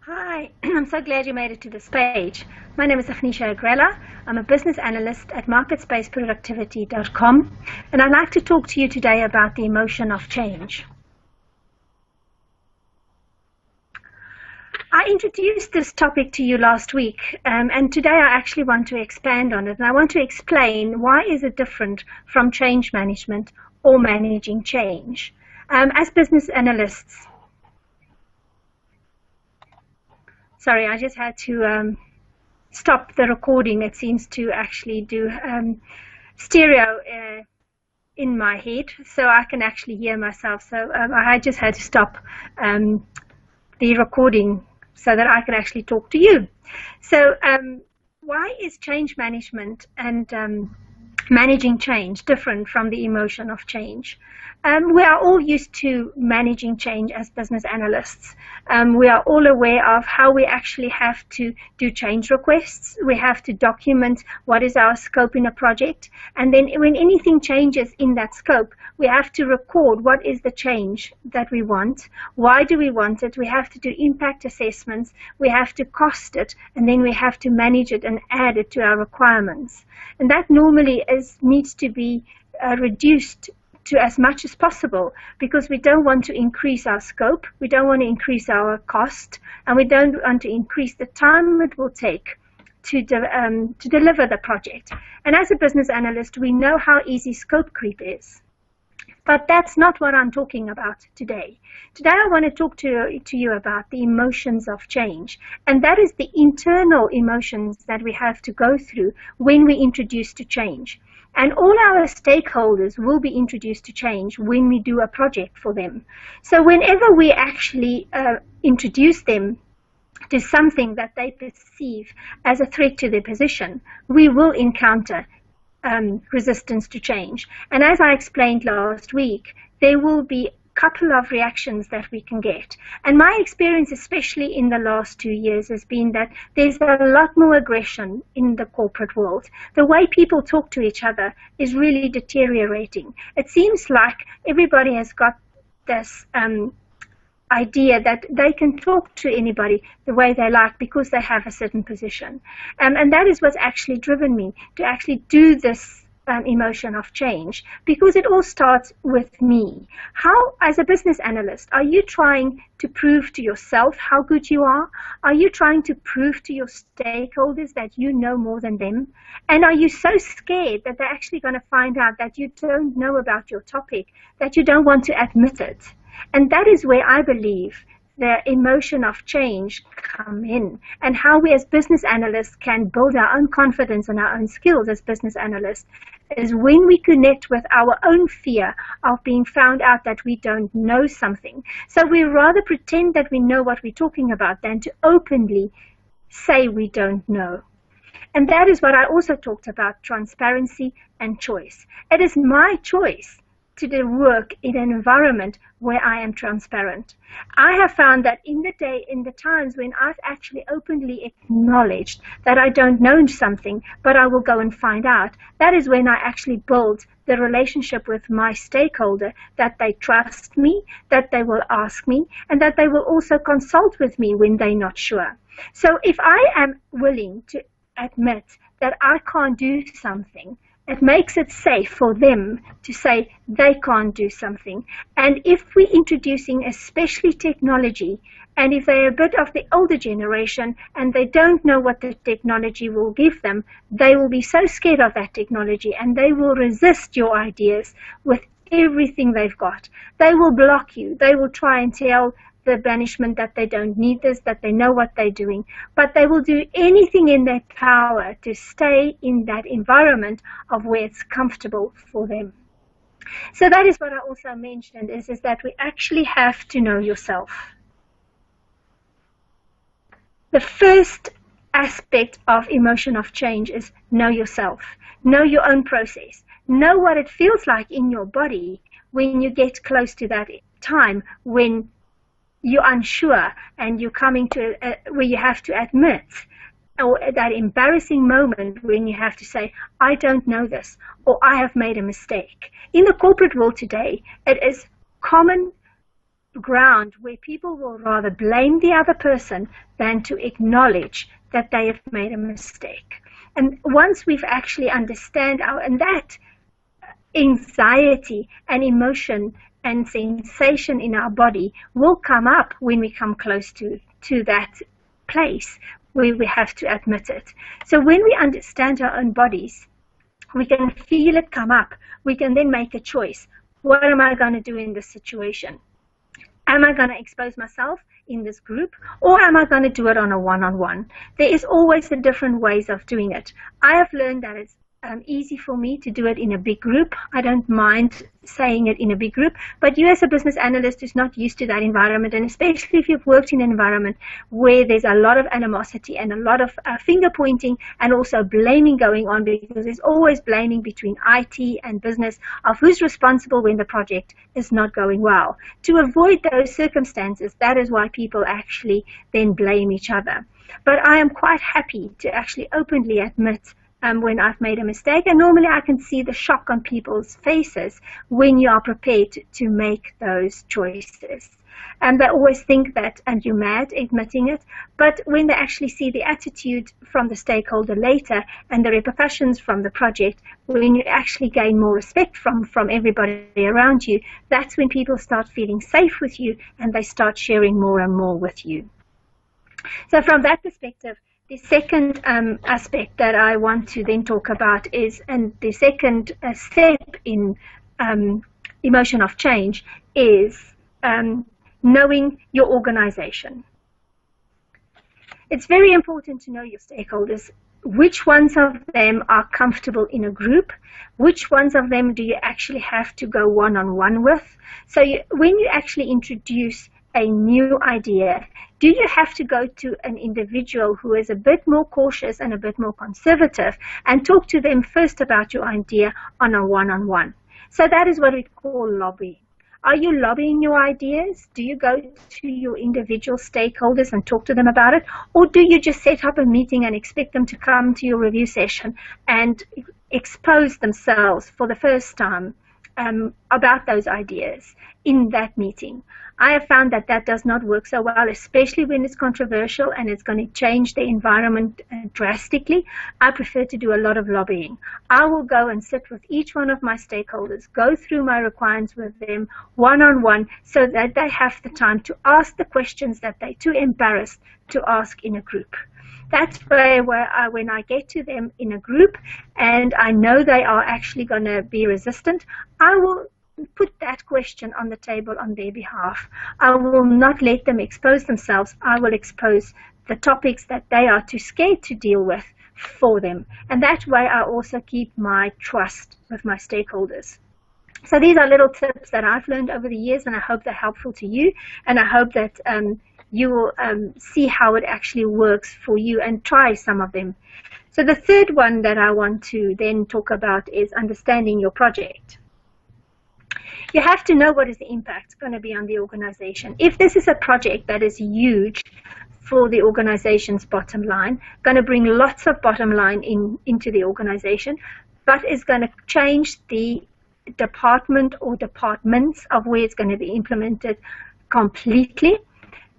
Hi, I'm so glad you made it to this page. My name is Agnesia Agrella. I'm a business analyst at marketspaceproductivity.com, and I'd like to talk to you today about the emotion of change. I introduced this topic to you last week, and today I actually want to expand on it, and I want to explain why is it different from change management or managing change. As business analysts, sorry, I just had to stop the recording. It seems to actually do stereo in my head, so I can actually hear myself. So I just had to stop the recording so that I can actually talk to you. So why is change management and managing change different from the emotion of change? We are all used to managing change as business analysts. We are all aware of how we actually have to do change requests. We have to document what is our scope in a project. And then when anything changes in that scope, we have to record what is the change that we want. Why do we want it? We have to do impact assessments. We have to cost it. And then we have to manage it and add it to our requirements. And that normally needs to be reduced to as much as possible, because we don't want to increase our scope, we don't want to increase our cost, and we don't want to increase the time it will take to deliver the project. And as a business analyst, we know how easy scope creep is. But that's not what I'm talking about today. Today I want to talk to you about the emotions of change. And that is the internal emotions that we have to go through when we introduce to change. And all our stakeholders will be introduced to change when we do a project for them. So whenever we actually introduce them to something that they perceive as a threat to their position, we will encounter resistance to change. And as I explained last week, there will be a couple of reactions that we can get. And my experience, especially in the last 2 years, has been that there's a lot more aggression in the corporate world. The way people talk to each other is really deteriorating. It seems like everybody has got this idea that they can talk to anybody the way they like because they have a certain position. And that is what's actually driven me to actually do this emotion of change, because it all starts with me. How, as a business analyst, are you trying to prove to yourself how good you are? Are you trying to prove to your stakeholders that you know more than them? And are you so scared that they're actually going to find out that you don't know about your topic, that you don't want to admit it? And that is where I believe the emotion of change come in, and how we as business analysts can build our own confidence and our own skills as business analysts is when we connect with our own fear of being found out that we don't know something. So we rather pretend that we know what we're talking about than to openly say we don't know. And that is what I also talked about, transparency and choice. It is my choice to do work in an environment where I am transparent. I have found that in the times when I've actually openly acknowledged that I don't know something, but I will go and find out, that is when I actually build the relationship with my stakeholder, that they trust me, that they will ask me, and that they will also consult with me when they're not sure. So if I am willing to admit that I can't do something, it makes it safe for them to say they can't do something. And if we're introducing especially technology, and if they're a bit of the older generation and they don't know what the technology will give them, they will be so scared of that technology and they will resist your ideas with everything they've got. They will block you. They will try and tell the management that they don't need this, that they know what they're doing, but they will do anything in their power to stay in that environment of where it's comfortable for them. So that is what I also mentioned, is that we actually have to know yourself. The first aspect of emotion of change is know yourself. Know your own process. Know what it feels like in your body when you get close to that time when you're unsure and you're coming to where you have to admit, or that embarrassing moment when you have to say, I don't know this, or I have made a mistake. In the corporate world today, it is common ground where people will rather blame the other person than to acknowledge that they have made a mistake. And once we've actually understand and that anxiety and emotion and sensation in our body will come up when we come close to that place where we have to admit it. So when we understand our own bodies, we can feel it come up. We can then make a choice. What am I going to do in this situation? Am I going to expose myself in this group, or am I going to do it on a one-on-one? There is always the different ways of doing it. I have learned that it's easy for me to do it in a big group. I don't mind saying it in a big group, but you as a business analyst who's not used to that environment, and especially if you've worked in an environment where there's a lot of animosity and a lot of finger pointing and also blaming going on, because there's always blaming between IT and business of who's responsible when the project is not going well. To avoid those circumstances, that is why people actually then blame each other. But I am quite happy to actually openly admit when I've made a mistake, and normally I can see the shock on people's faces when you are prepared to make those choices. And they always think that, and you're mad admitting it, but when they actually see the attitude from the stakeholder later and the repercussions from the project, when you actually gain more respect from everybody around you, that's when people start feeling safe with you and they start sharing more and more with you. So from that perspective, the second aspect that I want to then talk about is, and the second step in emotion of change is knowing your organization. It's very important to know your stakeholders. Which ones of them are comfortable in a group? Which ones of them do you actually have to go one-on-one with? So when you actually introduce a new idea, do you have to go to an individual who is a bit more cautious and a bit more conservative and talk to them first about your idea on a one-on-one? So that is what we call lobbying. Are you lobbying your ideas? Do you go to your individual stakeholders and talk to them about it? Or do you just set up a meeting and expect them to come to your review session and expose themselves for the first time about those ideas in that meeting? I have found that that does not work so well, especially when it's controversial and it's going to change the environment drastically. I prefer to do a lot of lobbying. I will go and sit with each one of my stakeholders, go through my requirements with them one-on-one so that they have the time to ask the questions that they're too embarrassed to ask in a group. That's where when I get to them in a group and I know they are actually going to be resistant, I will put that question on the table on their behalf. I will not let them expose themselves. I will expose the topics that they are too scared to deal with for them. And that way I also keep my trust with my stakeholders. So these are little tips that I've learned over the years, and I hope they're helpful to you. And I hope that you will see how it actually works for you and try some of them. So the third one that I want to then talk about is understanding your project. You have to know what is the impact going to be on the organization. If this is a project that is huge for the organization's bottom line, going to bring lots of bottom line into the organization, but is going to change the department or departments of where it's going to be implemented completely,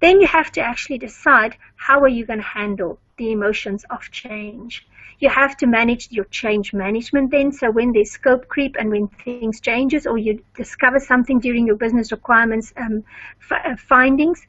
then you have to actually decide how are you going to handle the emotions of change. You have to manage your change management then. So when there's scope creep and when things changes or you discover something during your business requirements findings,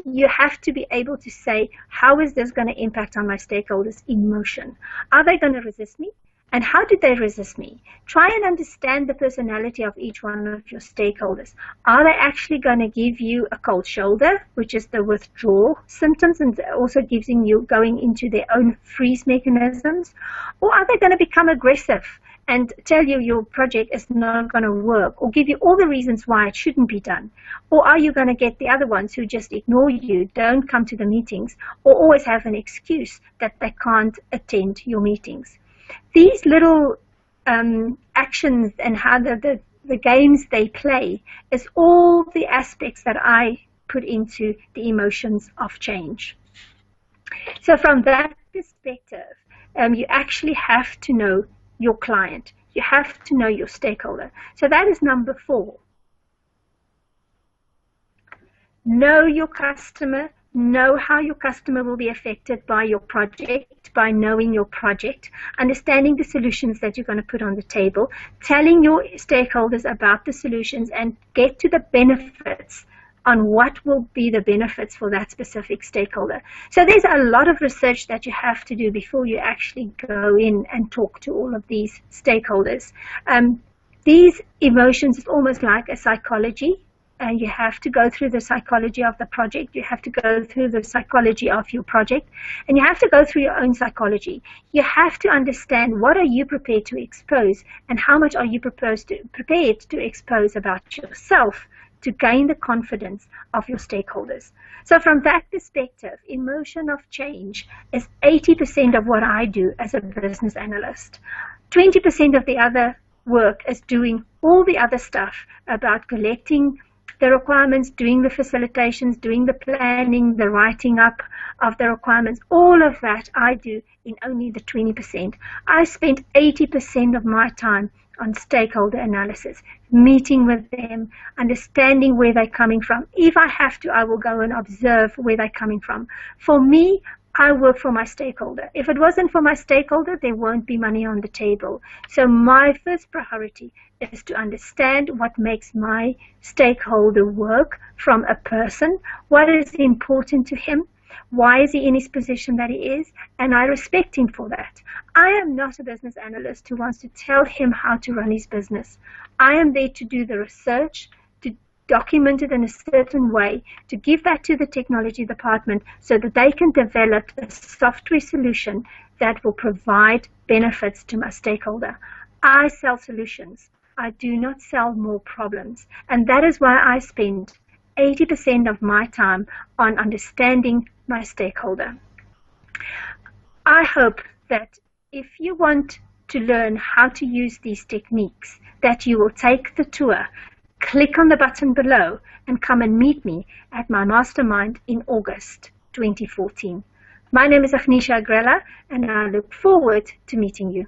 you have to be able to say, how is this going to impact on my stakeholders' emotion? Are they going to resist me? And how did they resist me? Try and understand the personality of each one of your stakeholders. Are they actually going to give you a cold shoulder, which is the withdrawal symptoms, and also giving you going into their own freeze mechanisms? Or are they going to become aggressive and tell you your project is not going to work, or give you all the reasons why it shouldn't be done? Or are you going to get the other ones who just ignore you, don't come to the meetings, or always have an excuse that they can't attend your meetings? These little actions and how the games they play is all the aspects that I put into the emotions of change. So from that perspective, you actually have to know your client. You have to know your stakeholder. So that is number 4. Know your customer, know how your customer will be affected by your project, by knowing your project, understanding the solutions that you're going to put on the table, telling your stakeholders about the solutions, and get to the benefits on what will be the benefits for that specific stakeholder. So there's a lot of research that you have to do before you actually go in and talk to all of these stakeholders. These emotions is almost like a psychology. And you have to go through the psychology of the project. You have to go through the psychology of your project. And you have to go through your own psychology. You have to understand what are you prepared to expose and how much are you prepared to expose about yourself to gain the confidence of your stakeholders. So from that perspective, emotion of change is 80% of what I do as a business analyst. 20% of the other work is doing all the other stuff about collecting the requirements, doing the facilitations, doing the planning, the writing up of the requirements. All of that I do in only the 20%. I spend 80% of my time on stakeholder analysis, meeting with them, understanding where they're coming from. If I have to, I will go and observe where they're coming from. For me, I work for my stakeholder. If it wasn't for my stakeholder, there won't be money on the table. So my first priority is to understand what makes my stakeholder work from a person, what is important to him, why is he in his position that he is, and I respect him for that. I am not a business analyst who wants to tell him how to run his business. I am there to do the research, to document it in a certain way, to give that to the technology department so that they can develop a software solution that will provide benefits to my stakeholder. I sell solutions. I do not sell more problems. And that is why I spend 80% of my time on understanding my stakeholder. I hope that if you want to learn how to use these techniques, that you will take the tour, click on the button below, and come and meet me at my mastermind in August 2014. My name is Agnesia Agrella, and I look forward to meeting you.